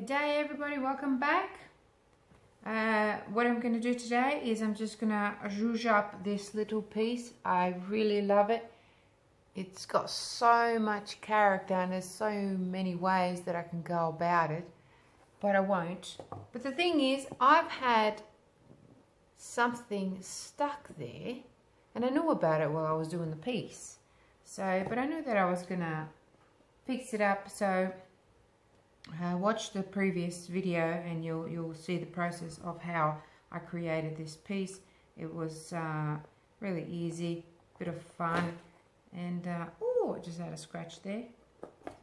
day everybody, welcome back. What I'm going to do today is I'm just going to zhuzh up this little piece. I really love it. It's got so much character and there's so many ways that I can go about it, but I won't. But the thing is, I've had something stuck there and I knew about it while I was doing the piece. But I knew that I was going to fix it up, so watch the previous video and you'll see the process of how I created this piece. It was really easy, bit of fun, and oh, I just had a scratch there.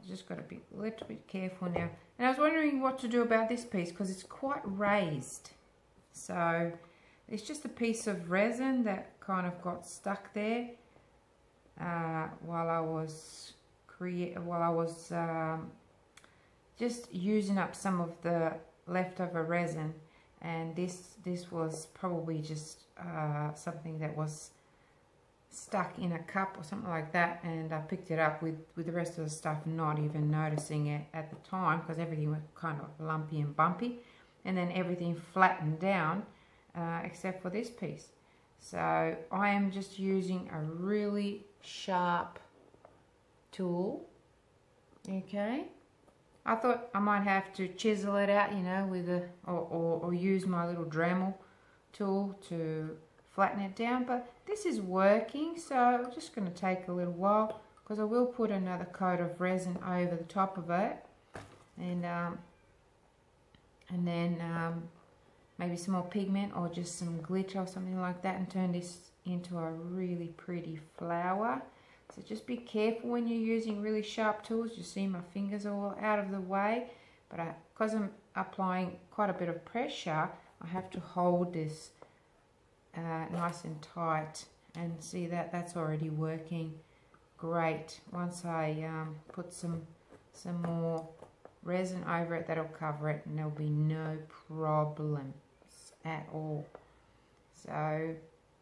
Just got to be a little bit careful now. And I was wondering what to do about this piece because it's quite raised. So it's just a piece of resin that kind of got stuck there while I was just using up some of the leftover resin, and this was probably just something that was stuck in a cup or something like that, and I picked it up with the rest of the stuff, not even noticing it at the time because everything was kind of lumpy and bumpy, and then everything flattened down except for this piece. So I am just using a really sharp tool. Okay, I thought I might have to chisel it out, you know, with a or use my little Dremel tool to flatten it down, but this is working, so I'm just going to take a little while because I will put another coat of resin over the top of it, and then maybe some more pigment or just some glitter or something like that, and turn this into a really pretty flower. So just be careful when you're using really sharp tools. You see my fingers are all out of the way, but because I'm applying quite a bit of pressure, I have to hold this nice and tight, and see that that's already working great. Once I put some more resin over it, that'll cover it and there'll be no problems at all. So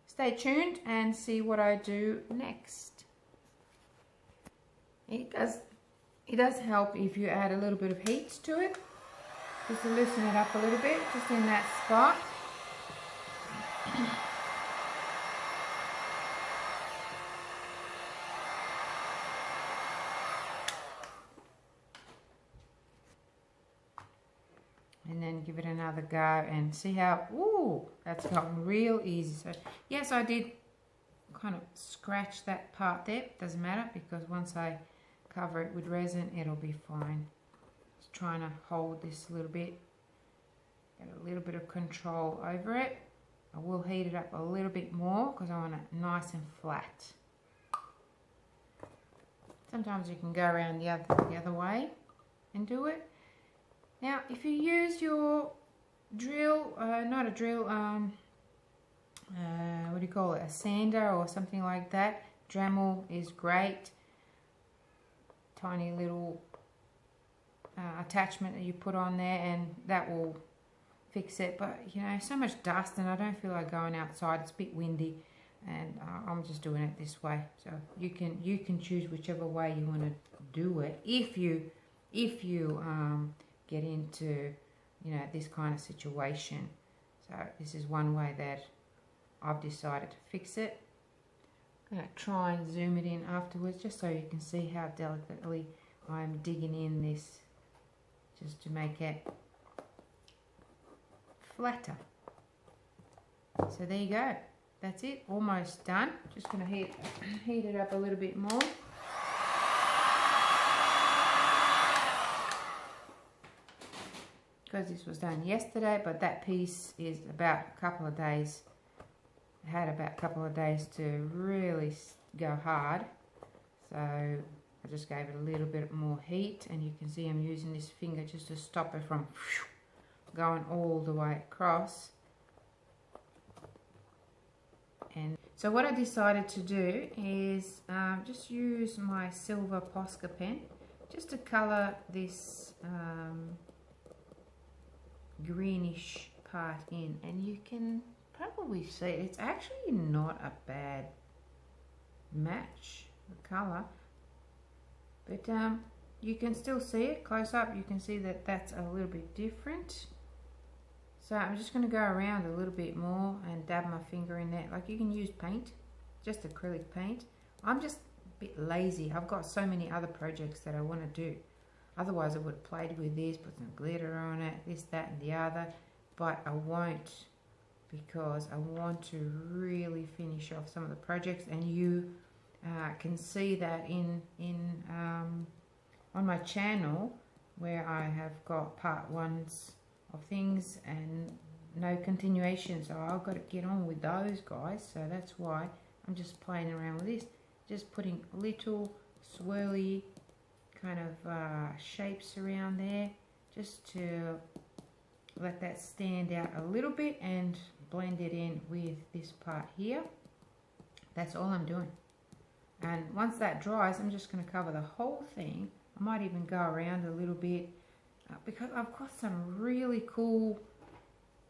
stay tuned and see what I do next. It does help if you add a little bit of heat to it, just to loosen it up a little bit, just in that spot. And then give it another go and see how, ooh, that's gotten real easy. So yes, I did kind of scratch that part there. Doesn't matter because once I cover it with resin, it'll be fine. Just trying to hold this a little bit, get a little bit of control over it. I will heat it up a little bit more because I want it nice and flat. Sometimes you can go around the other way and do it. Now, if you use your drill, not a drill, what do you call it, a sander or something like that, Dremel is great. Tiny little attachment that you put on there and that will fix it. But you know, so much dust and I don't feel like going outside. It's a bit windy, and I'm just doing it this way. So you can choose whichever way you want to do it if you get into, you know, this kind of situation. So this is one way that I've decided to fix it. I'm going to try and zoom it in afterwards just so you can see how delicately I'm digging in this, just to make it flatter. So there you go, that's it, almost done. Just going to heat it up a little bit more. Because this was done yesterday, but that piece is about a couple of days. Had about a couple of days to really go hard, so I just gave it a little bit more heat, and you can see I'm using this finger just to stop it from going all the way across. And so what I decided to do is just use my silver Posca pen just to colour this greenish part in, and you can probably see it's actually not a bad match, the colour, but you can still see it close up. You can see that that's a little bit different. So I'm just going to go around a little bit more and dab my finger in there. Like, you can use paint, just acrylic paint. I'm just a bit lazy. I've got so many other projects that I want to do. Otherwise I would have played with this, put some glitter on it, this, that and the other. But I won't, because I want to really finish off some of the projects. And you can see that on my channel, where I have got part ones of things and no continuation, so I've got to get on with those, guys. So that's why I'm just playing around with this, just putting little swirly kind of shapes around there, just to let that stand out a little bit and blend it in with this part here. That's all I'm doing. And once that dries, I'm just going to cover the whole thing. I might even go around a little bit, because I've got some really cool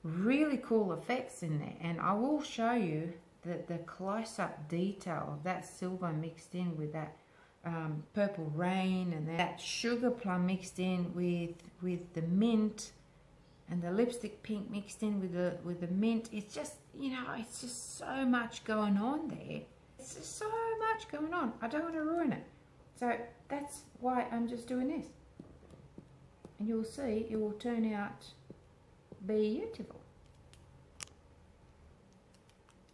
effects in there, and I will show you the close-up detail of that silver mixed in with that purple rain, and that sugar plum mixed in with the mint, and the lipstick pink mixed in with the mint. It's just, you know, it's just so much going on there. It's just so much going on. I don't want to ruin it. So that's why I'm just doing this. And you'll see it will turn out beautiful.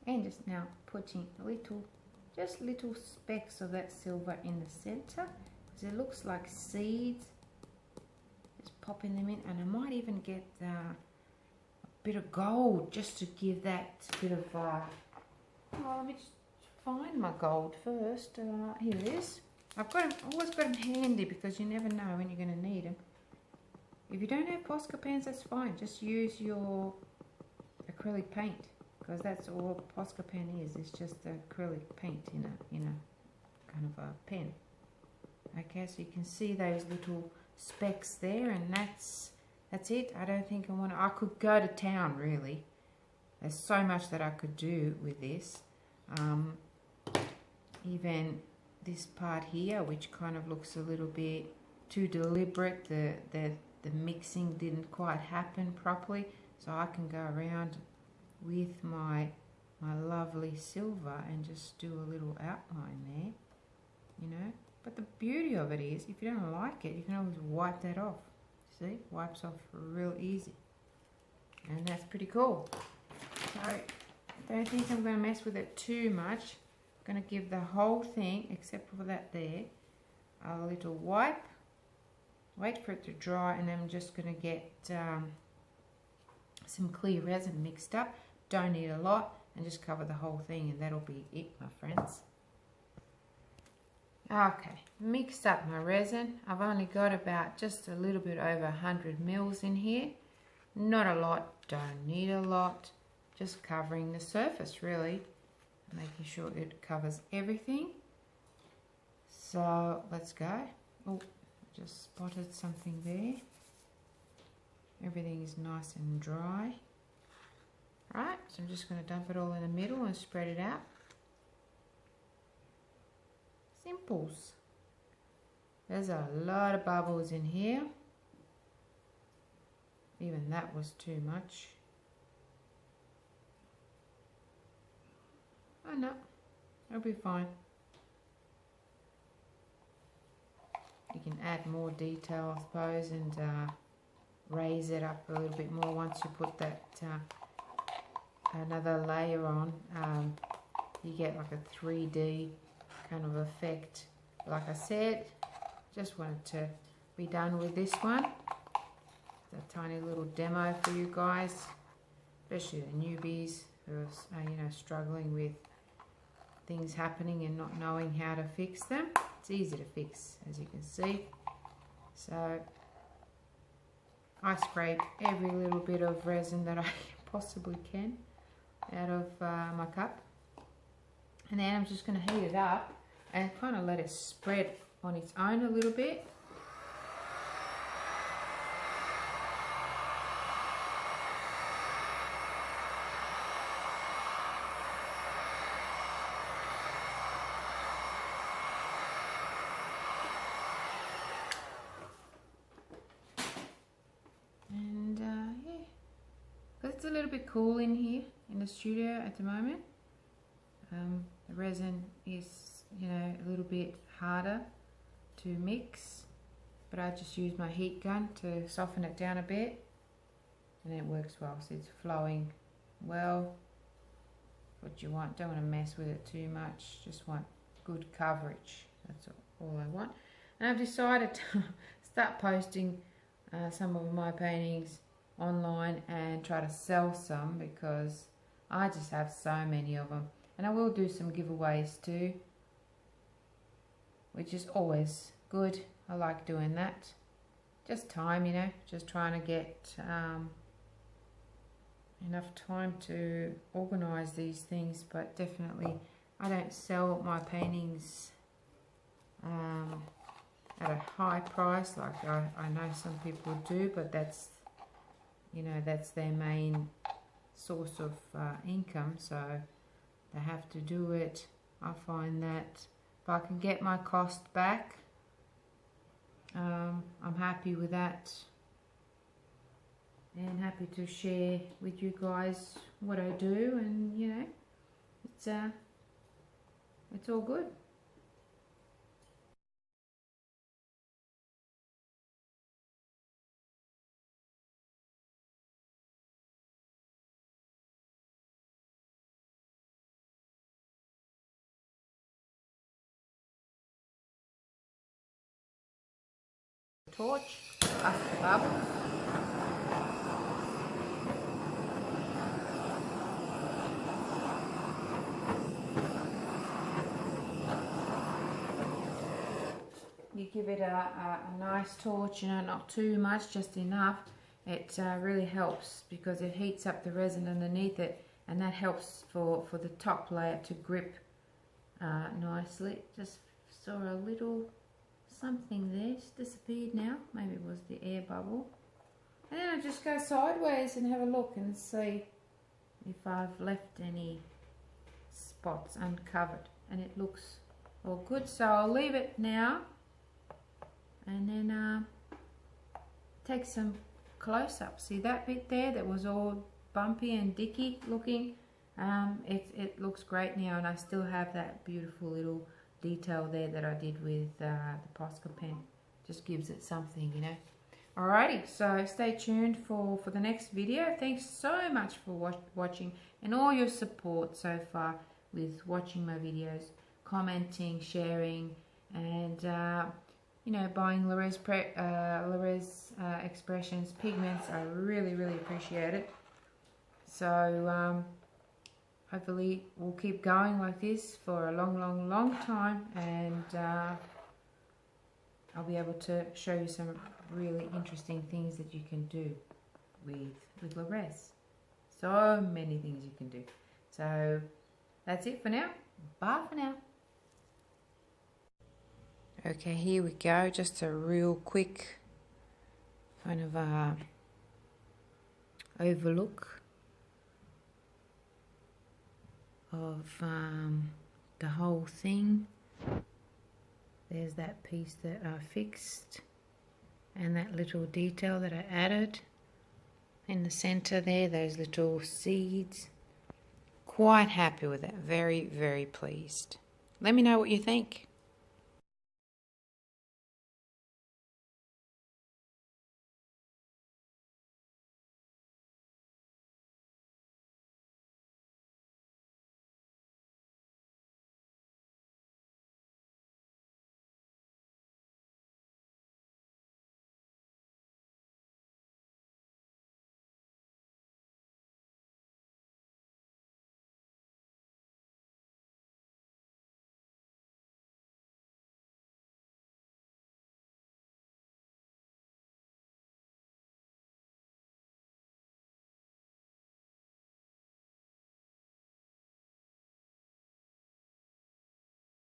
And just now putting just little specks of that silver in the center, because it looks like seeds. Just popping them in, and I might even get a bit of gold just to give that bit of well, let me just find my gold first. Here it is. I've always got them handy, because you never know when you're going to need them. If you don't have Posca pens, that's fine. Just use your acrylic paint, because that's all Posca pen is. It's just acrylic paint in a kind of a pen. Okay, so you can see those little specks there, and that's it. I don't think I could go to town, really. There's so much that I could do with this. Even this part here, which kind of looks a little bit too deliberate, the mixing didn't quite happen properly, so I can go around with my lovely silver and just do a little outline there, you know. But the beauty of it is, if you don't like it, you can always wipe that off. See, wipes off real easy, and that's pretty cool. So I don't think I'm going to mess with it too much. I'm going to give the whole thing, except for that there, a little wipe. Wait for it to dry, and then I'm just going to get some clear resin mixed up. Don't need a lot, and just cover the whole thing, and that'll be it, my friends. Okay, mixed up my resin. I've only got about just a little bit over 100 mils in here. Not a lot, don't need a lot. Just covering the surface, really, making sure it covers everything. So let's go. Oh, just spotted something there. Everything is nice and dry. Right, so I'm just going to dump it all in the middle and spread it out. Simples. There's a lot of bubbles in here. Even that was too much. Oh no, it'll be fine. You can add more detail, I suppose, and raise it up a little bit more once you put that another layer on. You get like a 3D kind of effect. Like I said, just wanted to be done with this one. It's a tiny little demo for you guys, especially the newbies who are you know, struggling with things happening and not knowing how to fix them. It's easy to fix, as you can see. So I scrape every little bit of resin that I possibly can out of my cup, and then I'm just going to heat it up and kind of let it spread on its own a little bit. it's a little bit cool in here in the studio at the moment. The resin is, you know, a little bit harder to mix, but I just use my heat gun to soften it down a bit, and it works well. So it's flowing well. What you want, don't want to mess with it too much, just want good coverage. That's all I want. And I've decided to start posting some of my paintings online and try to sell some, because I just have so many of them. And I will do some giveaways too, which is always good. I like doing that. Just time, you know, just trying to get enough time to organize these things. But definitely I don't sell my paintings at a high price like I know some people do, but that's, you know, that's their main source of income, so they have to do it. I find that if I can get my cost back, I'm happy with that, and happy to share with you guys what I do, and you know, it's all good. Torch after the bubbles. You give it a nice torch, you know, not too much, just enough. It really helps because it heats up the resin underneath it, and that helps for the top layer to grip nicely. Just saw a little something there, it's disappeared now, maybe it was the air bubble. And then I just go sideways and have a look and see if I've left any spots uncovered, and it looks all good. So I'll leave it now and then take some close-up. See that bit there that was all bumpy and dicky looking? It looks great now, and I still have that beautiful little detail there that I did with the Posca pen. Just gives it something, you know. Alrighty, so stay tuned for the next video. Thanks so much for watching and all your support so far with watching my videos, commenting, sharing, and you know, buying Le'Rez Expressions Pigments. I really, really appreciate it. So hopefully we'll keep going like this for a long time, and I'll be able to show you some really interesting things that you can do with Le'Rez. So many things you can do. So that's it for now. Bye for now. Okay, here we go. Just a real quick kind of overlook of the whole thing. There's that piece that I fixed, and that little detail that I added in the center there, those little seeds. Quite happy with that. Very, very pleased. Let me know what you think.